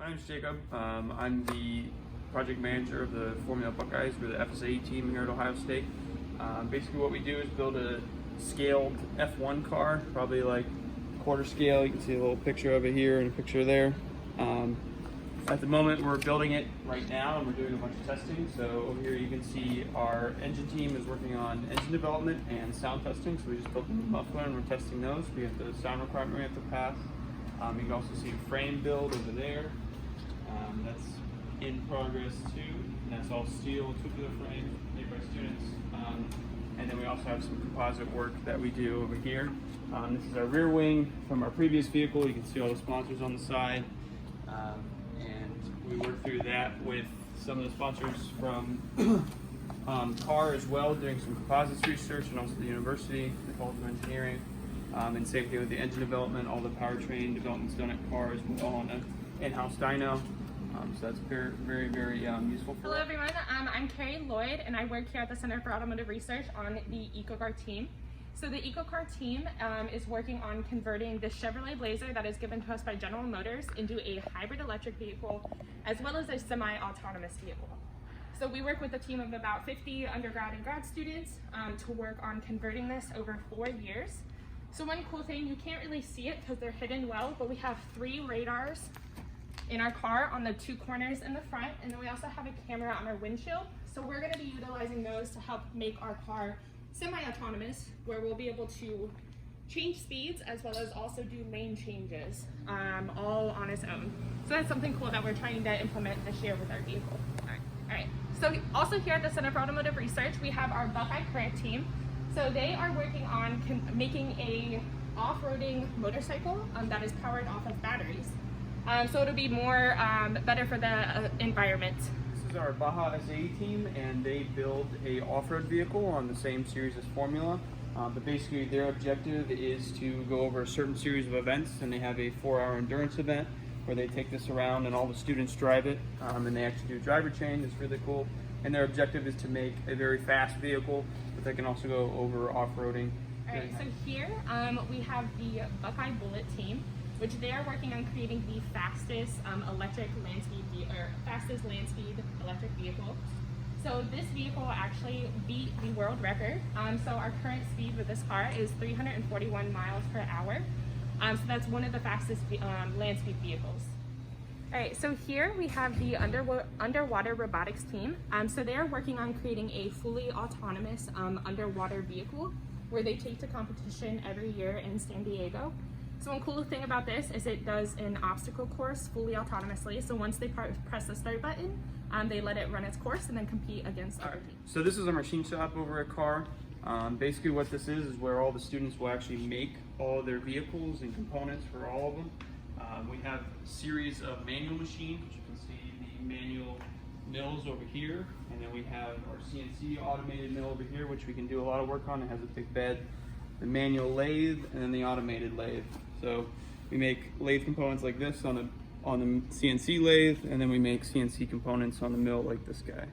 My name's Jacob. I'm the project manager of the Formula Buckeyes. We're the FSAE team here at Ohio State. Basically what we do is build a scaled F1 car, probably like quarter scale. You can see a little picture of it here and a picture there. At the moment we're building it right now and we're doing a bunch of testing. So over here you can see our engine team is working on engine development and sound testing. So we just built a new muffler and we're testing those. We have the sound requirement we have to pass. You can also see a frame build over there. That's in progress too. And that's all steel tubular frame made by students. And then we also have some composite work that we do over here. This is our rear wing from our previous vehicle. You can see all the sponsors on the side. And we work through that with some of the sponsors from CAR as well, doing some composites research, and also the university, the College of Engineering. And same thing with the engine development. All the powertrain development's done at CAR as well on an in-house dyno. So that's very useful. Hello everyone, I'm Carrie Lloyd and I work here at the Center for Automotive Research on the EcoCar team. So the EcoCar team is working on converting the Chevrolet Blazer that is given to us by General Motors into a hybrid electric vehicle as well as a semi-autonomous vehicle. So we work with a team of about 50 undergrad and grad students to work on converting this over 4 years. So one cool thing, you can't really see it because they're hidden well, but we have 3 radars in our car on the 2 corners in the front, and then we also have a camera on our windshield. So we're going to be utilizing those to help make our car semi-autonomous, where we'll be able to change speeds as well as also do lane changes, all on its own. So that's something cool that we're trying to implement this year with our vehicle. All right. So also here at the Center for Automotive Research, we have our Buckeye Current team. So they are working on making a off-roading motorcycle that is powered off of batteries. So it'll be more better for the environment. This is our Baja SAE team, and they build a off-road vehicle on the same series as Formula. But basically their objective is to go over a certain series of events, and they have a 4-hour endurance event where they take this around and all the students drive it, and they actually do a driver chain. It's really cool. And their objective is to make a very fast vehicle, but they can also go over off-roading. All right, so here we have the Buckeye Bullet team, which they are working on creating the fastest fastest land speed electric vehicle. So this vehicle will actually beat the world record. So our current speed with this car is 341 miles per hour. So that's one of the fastest land speed vehicles. All right, so here we have the underwater robotics team. So they are working on creating a fully autonomous underwater vehicle where they take to competition every year in San Diego. So one cool thing about this is it does an obstacle course fully autonomously. So once they press the start button, they let it run its course and then compete against other teams. So this is a machine shop over at CAR. Basically what this is where all the students will actually make all of their vehicles and components for all of them. We have a series of manual machines, which you can see the manual mills over here, and then we have our CNC automated mill over here, which we can do a lot of work on. It has a big bed, the manual lathe, and then the automated lathe. So we make lathe components like this on the CNC lathe, and then we make CNC components on the mill like this guy.